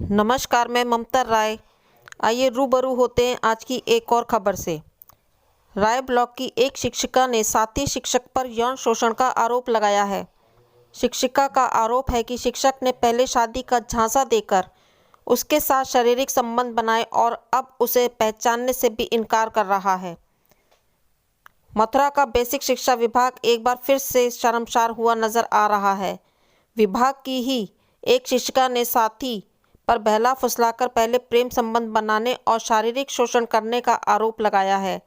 नमस्कार, मैं ममता राय। आइए रूबरू होते हैं आज की एक और खबर से। राय ब्लॉक की एक शिक्षिका ने साथी शिक्षक पर यौन शोषण का आरोप लगाया है। शिक्षिका का आरोप है कि शिक्षक ने पहले शादी का झांसा देकर उसके साथ शारीरिक संबंध बनाए और अब उसे पहचानने से भी इनकार कर रहा है। मथुरा का बेसिक शिक्षा विभाग एक बार फिर से शर्मसार हुआ नजर आ रहा है। विभाग की ही एक शिक्षिका ने साथी पर बहला फुसलाकर पहले प्रेम संबंध बनाने और शारीरिक शोषण करने का आरोप लगाया है।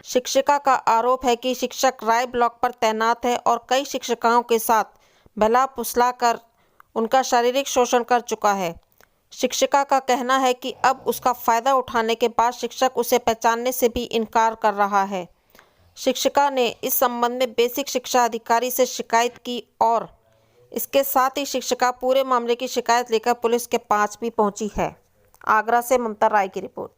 शिक्षिका का आरोप है कि शिक्षक राय ब्लॉक पर तैनात है और कई शिक्षिकाओं के साथ बहला फुसलाकर उनका शारीरिक शोषण कर चुका है। शिक्षिका का कहना है कि अब उसका फ़ायदा उठाने के बाद शिक्षक उसे पहचानने से भी इनकार कर रहा है। शिक्षिका ने इस संबंध में बेसिक शिक्षा अधिकारी से शिकायत की और इसके साथ ही शिक्षिका पूरे मामले की शिकायत लेकर पुलिस के पास भी पहुंची है। आगरा से ममता राय की रिपोर्ट।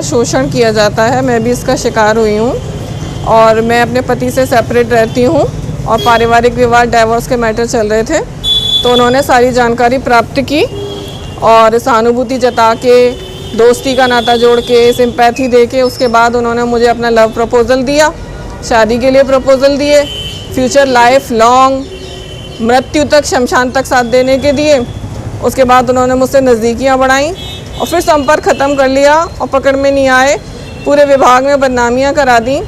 शोषण किया जाता है, मैं भी इसका शिकार हुई हूँ और मैं अपने पति से सेपरेट रहती हूँ और पारिवारिक विवाद डाइवोर्स के मैटर चल रहे थे, तो उन्होंने सारी जानकारी प्राप्त की और सहानुभूति जता के, दोस्ती का नाता जोड़ के, सिंपैथी दे के उसके बाद उन्होंने मुझे अपना लव प्रपोज़ल दिया, शादी के लिए प्रपोज़ल दिए, फ्यूचर लाइफ लॉन्ग मृत्यु तक शमशान तक साथ देने के दिए। उसके बाद उन्होंने मुझसे नज़दीकियाँ बढ़ाई और फिर संपर्क ख़त्म कर लिया और पकड़ में नहीं आए, पूरे विभाग में बदनामियाँ करा दी।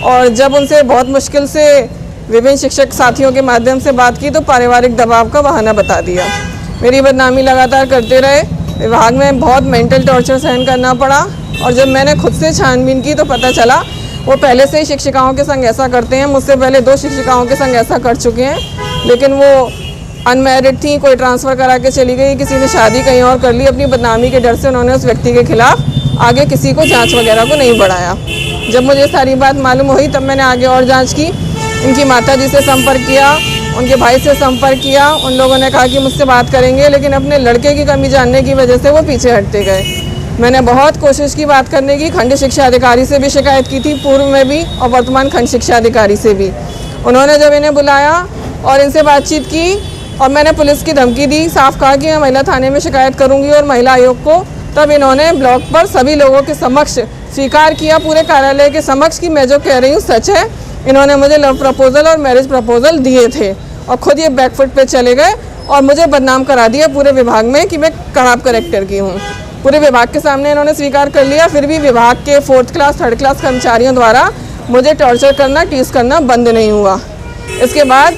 और जब उनसे बहुत मुश्किल से विभिन्न शिक्षक साथियों के माध्यम से बात की तो पारिवारिक दबाव का बहाना बता दिया। मेरी बदनामी लगातार करते रहे, विभाग में बहुत मेंटल टॉर्चर सहन करना पड़ा और जब मैंने खुद से छानबीन की तो पता चला वो पहले से ही शिक्षिकाओं के संग ऐसा करते हैं। मुझसे पहले 2 शिक्षिकाओं के संग ऐसा कर चुके हैं, लेकिन वो अनमैरिड थी, कोई ट्रांसफ़र करा के चली गई, किसी ने शादी कहीं और कर ली। अपनी बदनामी के डर से उन्होंने उस व्यक्ति के खिलाफ आगे किसी को जांच वगैरह को नहीं बढ़ाया। जब मुझे सारी बात मालूम हुई तब मैंने आगे और जांच की, इनकी माताजी से संपर्क किया, उनके भाई से संपर्क किया। उन लोगों ने कहा कि मुझसे बात करेंगे, लेकिन अपने लड़के की कमी जानने की वजह से वो पीछे हटते गए। मैंने बहुत कोशिश की बात करने की, खंड शिक्षा अधिकारी से भी शिकायत की थी, पूर्व में भी और वर्तमान खंड शिक्षा अधिकारी से भी। उन्होंने जब इन्हें बुलाया और इनसे बातचीत की और मैंने पुलिस की धमकी दी, साफ कहा कि मैं महिला थाने में शिकायत करूंगी और महिला आयोग को, तब इन्होंने ब्लॉक पर सभी लोगों के समक्ष स्वीकार किया, पूरे कार्यालय के समक्ष, कि मैं जो कह रही हूँ सच है। इन्होंने मुझे लव प्रपोज़ल और मैरिज प्रपोज़ल दिए थे और ख़ुद ये बैकफुट पे चले गए और मुझे बदनाम करा दिया पूरे विभाग में कि मैं खराब कैरेक्टर की हूँ। पूरे विभाग के सामने इन्होंने स्वीकार कर लिया। फिर भी विभाग के 4th क्लास 3rd क्लास कर्मचारियों द्वारा मुझे टॉर्चर करना, टीज़ करना बंद नहीं हुआ। इसके बाद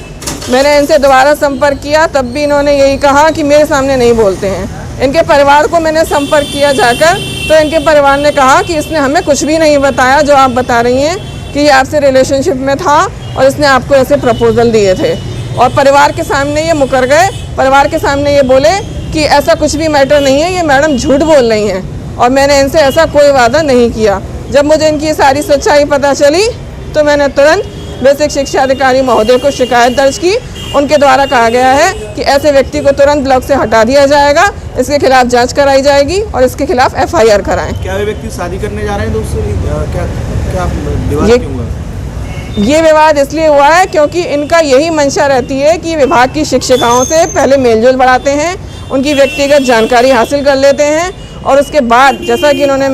मैंने इनसे दोबारा संपर्क किया, तब भी इन्होंने यही कहा कि मेरे सामने नहीं बोलते हैं। इनके परिवार को मैंने संपर्क किया जाकर, तो इनके परिवार ने कहा कि इसने हमें कुछ भी नहीं बताया जो आप बता रही हैं कि ये आपसे रिलेशनशिप में था और इसने आपको ऐसे प्रपोज़ल दिए थे। और परिवार के सामने ये मुकर गए, परिवार के सामने ये बोले कि ऐसा कुछ भी मैटर नहीं है, ये मैडम झूठ बोल रही हैं और मैंने इनसे ऐसा कोई वादा नहीं किया। जब मुझे इनकी सारी सच्चाई पता चली तो मैंने तुरंत बेसिक शिक्षा अधिकारी महोदय को शिकायत दर्ज की। उनके द्वारा कहा गया है कि ऐसे व्यक्ति को तुरंत ब्लॉक से हटा दिया जाएगा, इसके खिलाफ जांच कराई जाएगी और इसके खिलाफ FIR कराएं। क्या वे व्यक्ति शादी करने जा रहे हैं दोस्तों? क्या विवाद क्यों हुआ? ये विवाद इसलिए हुआ है क्योंकि इनका यही मंशा रहती है कि विभाग की शिक्षिकाओं से पहले मेलजोल बढ़ाते हैं, उनकी व्यक्तिगत जानकारी हासिल कर लेते हैं और उसके बाद, जैसा कि इन्होंने